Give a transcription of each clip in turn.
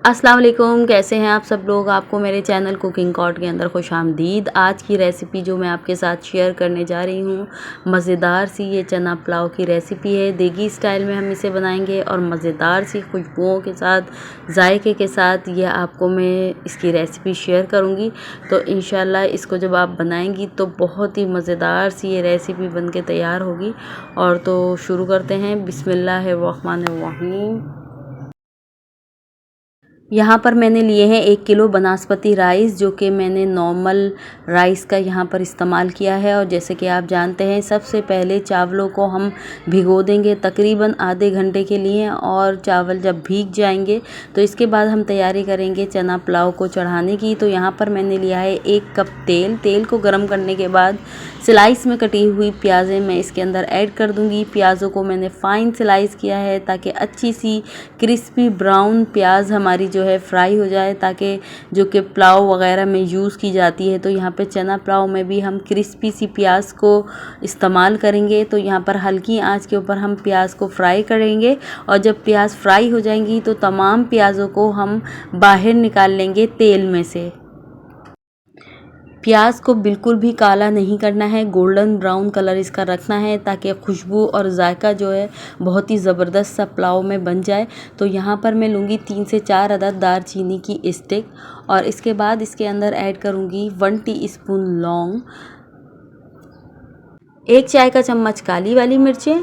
अस्सलाम वालेकुम, कैसे हैं आप सब लोग। आपको मेरे चैनल कुकिंग कॉर्ड के अंदर खुशामदीद। आज की रेसिपी जो मैं आपके साथ शेयर करने जा रही हूँ, मज़ेदार सी ये चना पुलाव की रेसिपी है। देगी स्टाइल में हम इसे बनाएंगे और मज़ेदार सी खुशबुओं के साथ, जायके के साथ ये आपको मैं इसकी रेसिपी शेयर करूँगी। तो इंशाल्लाह इसको जब आप बनाएंगी तो बहुत ही मज़ेदार सी ये रेसिपी बन के तैयार होगी। और तो शुरू करते हैं। बिस्मिल्लाहिर्रहमानिर्रहीम। यहाँ पर मैंने लिए हैं 1 किलो बनास्पति राइस, जो कि मैंने नॉर्मल राइस का यहाँ पर इस्तेमाल किया है। और जैसे कि आप जानते हैं, सबसे पहले चावलों को हम भिगो देंगे तकरीबन आधे घंटे के लिए। और चावल जब भीग जाएंगे तो इसके बाद हम तैयारी करेंगे चना पुलाव को चढ़ाने की। तो यहाँ पर मैंने लिया है 1 कप तेल। तेल को गर्म करने के बाद स्लाइस में कटी हुई प्याज़ें मैं इसके अंदर ऐड कर दूँगी। प्याज़ों को मैंने फ़ाइन स्लाइस किया है ताकि अच्छी सी क्रिस्पी ब्राउन प्याज हमारी जो है फ्राई हो जाए, ताकि जो कि पुलाव वगैरह में यूज़ की जाती है। तो यहाँ पे चना पुलाव में भी हम क्रिस्पी सी प्याज को इस्तेमाल करेंगे। तो यहाँ पर हल्की आंच के ऊपर हम प्याज को फ्राई करेंगे। और जब प्याज फ्राई हो जाएंगी तो तमाम प्याज़ों को हम बाहर निकाल लेंगे तेल में से। प्याज को बिल्कुल भी काला नहीं करना है, गोल्डन ब्राउन कलर इसका रखना है, ताकि खुशबू और जायका जो है बहुत ही ज़बरदस्त सा पुलाव में बन जाए। तो यहाँ पर मैं लूँगी 3 से 4 अदद दारचीनी की स्टिक। और इसके बाद इसके अंदर ऐड करूँगी 1 टीस्पून लौंग, 1 चाय का चम्मच काली वाली मिर्चें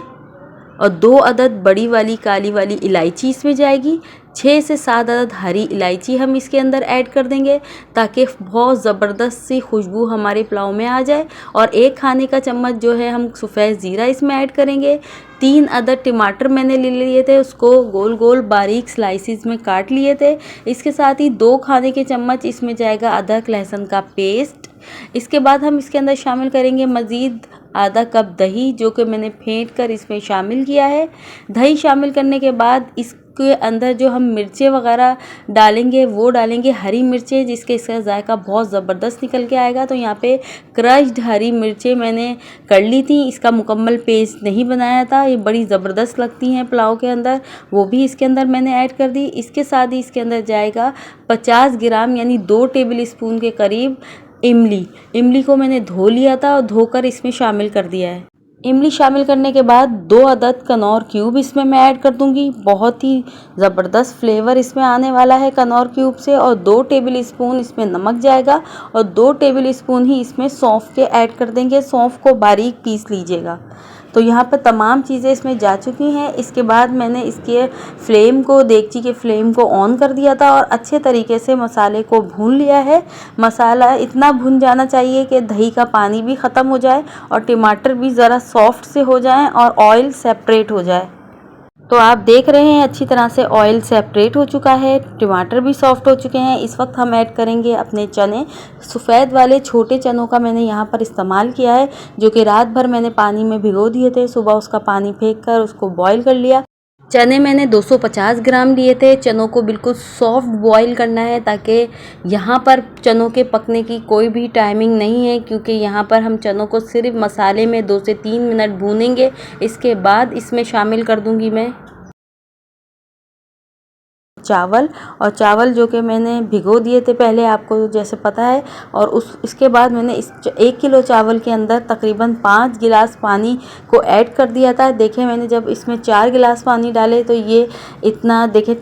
और 2 अदद बड़ी वाली काली वाली इलायची इसमें जाएगी। 6 से 7 अदद हरी इलायची हम इसके अंदर ऐड कर देंगे, ताकि बहुत ज़बरदस्त सी खुशबू हमारे पुलाव में आ जाए। और 1 खाने का चम्मच जो है हम सफ़ेद ज़ीरा इसमें ऐड करेंगे। 3 अदद टमाटर मैंने ले लिए थे, उसको गोल गोल बारीक स्लाइसिस में काट लिए थे। इसके साथ ही 2 खाने के चम्मच इसमें जाएगा अदरक लहसुन का पेस्ट। इसके बाद हम इसके अंदर शामिल करेंगे मज़ीद आधा कप दही, जो कि मैंने फेंट कर इसमें शामिल किया है। दही शामिल करने के बाद इसके अंदर जो हम मिर्चें वगैरह डालेंगे वो डालेंगे हरी मिर्चें, जिसके इसका जायका बहुत ज़बरदस्त निकल के आएगा। तो यहाँ पे क्रश्ड हरी मिर्चें मैंने कर ली थी, इसका मुकम्मल पेस्ट नहीं बनाया था। ये बड़ी ज़बरदस्त लगती हैं पुलाव के अंदर, वो भी इसके अंदर मैंने ऐड कर दी। इसके साथ ही इसके अंदर जाएगा 50 ग्राम यानी 2 टेबल स्पून के करीब इमली को मैंने धो लिया था और धोकर इसमें शामिल कर दिया है। इमली शामिल करने के बाद 2 अदद कनौर क्यूब इसमें मैं ऐड कर दूंगी। बहुत ही ज़बरदस्त फ्लेवर इसमें आने वाला है कनौर क्यूब से। और 2 टेबल स्पून इसमें नमक जाएगा और 2 टेबल स्पून ही इसमें सौंफ के ऐड कर देंगे। सौंफ को बारीक पीस लीजिएगा। तो यहाँ पर तमाम चीज़ें इसमें जा चुकी हैं। इसके बाद मैंने इसके फ्लेम को, देगची के फ्लेम को ऑन कर दिया था और अच्छे तरीके से मसाले को भून लिया है। मसाला इतना भुन जाना चाहिए कि दही का पानी भी ख़त्म हो जाए और टमाटर भी ज़रा सॉफ्ट से हो जाएं और ऑयल सेपरेट हो जाए। तो आप देख रहे हैं अच्छी तरह से ऑयल सेपरेट हो चुका है, टमाटर भी सॉफ्ट हो चुके हैं। इस वक्त हम ऐड करेंगे अपने चने। सफ़ेद वाले छोटे चनों का मैंने यहाँ पर इस्तेमाल किया है, जो कि रात भर मैंने पानी में भिगो दिए थे। सुबह उसका पानी फेंक कर उसको बॉईल कर लिया। चने मैंने 250 ग्राम लिए थे। चनों को बिल्कुल सॉफ्ट बॉईल करना है, ताकि यहाँ पर चनों के पकने की कोई भी टाइमिंग नहीं है, क्योंकि यहाँ पर हम चनों को सिर्फ मसाले में 2 से 3 मिनट भूनेंगे। इसके बाद इसमें शामिल कर दूँगी मैं चावल। और चावल जो कि मैंने भिगो दिए थे पहले, आपको जैसे पता है। और इसके बाद मैंने इस 1 किलो चावल के अंदर तकरीबन 5 गिलास पानी को ऐड कर दिया था। देखें, मैंने जब इसमें 4 गिलास पानी डाले तो ये इतना, देखें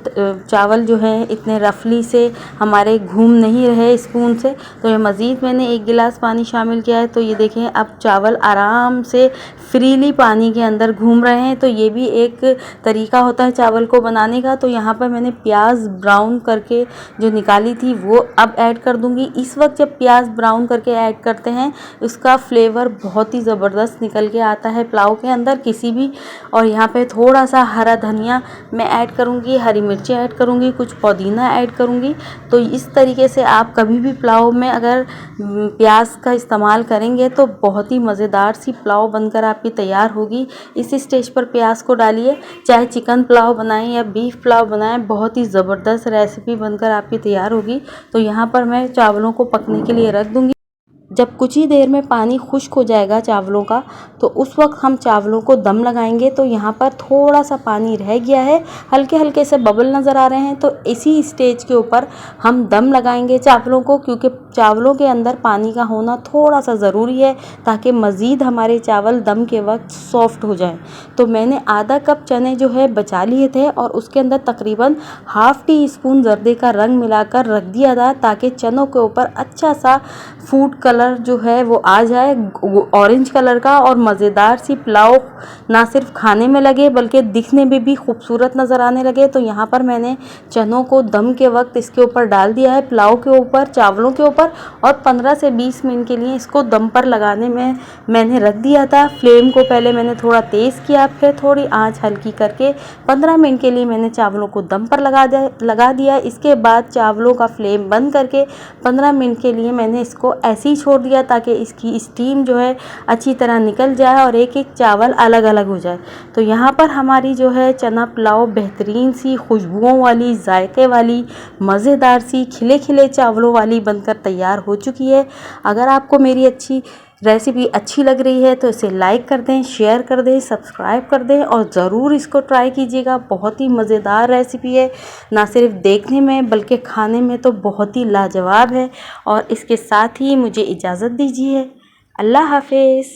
चावल जो है इतने रफली से हमारे घूम नहीं रहे स्पून से। तो ये मज़ीद मैंने 1 गिलास पानी शामिल किया है। तो ये देखें अब चावल आराम से फ्रीली पानी के अंदर घूम रहे हैं। तो ये भी एक तरीका होता है चावल को बनाने का। तो यहाँ पर मैंने प्याज ब्राउन करके जो निकाली थी वो अब ऐड कर दूंगी। इस वक्त जब प्याज ब्राउन करके ऐड करते हैं, उसका फ्लेवर बहुत ही ज़बरदस्त निकल के आता है पुलाव के अंदर किसी भी। और यहाँ पे थोड़ा सा हरा धनिया मैं ऐड करूँगी, हरी मिर्ची ऐड करूँगी, कुछ पुदीना ऐड करूँगी। तो इस तरीके से आप कभी भी पुलाव में अगर प्याज का इस्तेमाल करेंगे तो बहुत ही मज़ेदार सी पुलाव बनकर आपकी तैयार होगी। इस स्टेज पर प्याज को डालिए, चाहे चिकन पुलाव बनाएं या बीफ पुलाव बनाएं, बहुत ही ज़बरदस्त रेसिपी बनकर आपकी तैयार होगी। तो यहाँ पर मैं चावलों को पकने के लिए रख दूँगी। जब कुछ ही देर में पानी खुश्क हो जाएगा चावलों का, तो उस वक्त हम चावलों को दम लगाएंगे। तो यहाँ पर थोड़ा सा पानी रह गया है, हल्के हल्के से बबल नज़र आ रहे हैं, तो इसी स्टेज के ऊपर हम दम लगाएंगे चावलों को, क्योंकि चावलों के अंदर पानी का होना थोड़ा सा ज़रूरी है ताकि मज़ीद हमारे चावल दम के वक्त सॉफ्ट हो जाएं। तो मैंने आधा कप चने जो है बचा लिए थे और उसके अंदर तकरीबन हाफ़ टी स्पून जर्दे का रंग मिलाकर रख दिया था, ताकि चनों के ऊपर अच्छा सा फूड कलर जो है वो आ जाए, ऑरेंज कलर का, और मज़ेदार सी पुलाव ना सिर्फ खाने में लगे बल्कि दिखने में भी खूबसूरत नज़र आने लगे। तो यहाँ पर मैंने चनों को दम के वक्त इसके ऊपर डाल दिया है, पुलाव के ऊपर, चावलों के ऊपर, और 15 से 20 मिनट के लिए इसको दम पर लगाने में मैंने रख दिया था। फ्लेम को पहले मैंने थोड़ा तेज़ किया, फिर थोड़ी आंच हल्की करके 15 मिनट के लिए मैंने चावलों को दम पर लगा दिया। इसके बाद चावलों का फ्लेम बंद करके 15 मिनट के लिए मैंने इसको ऐसे ही छोड़ दिया ताकि इसकी स्टीम जो है अच्छी तरह निकल जाए और एक एक चावल अलग अलग हो जाए। तो यहाँ पर हमारी जो है चना पुलाव बेहतरीन सी खुशबुओं वाली, जायके वाली, मज़ेदार सी, खिले खिले चावलों वाली बनकर तैयार हो चुकी है। अगर आपको मेरी रेसिपी अच्छी लग रही है तो इसे लाइक कर दें, शेयर कर दें, सब्सक्राइब कर दें और ज़रूर इसको ट्राई कीजिएगा। बहुत ही मज़ेदार रेसिपी है, ना सिर्फ देखने में बल्कि खाने में तो बहुत ही लाजवाब है। और इसके साथ ही मुझे इजाज़त दीजिए। अल्लाह हाफ़िज़।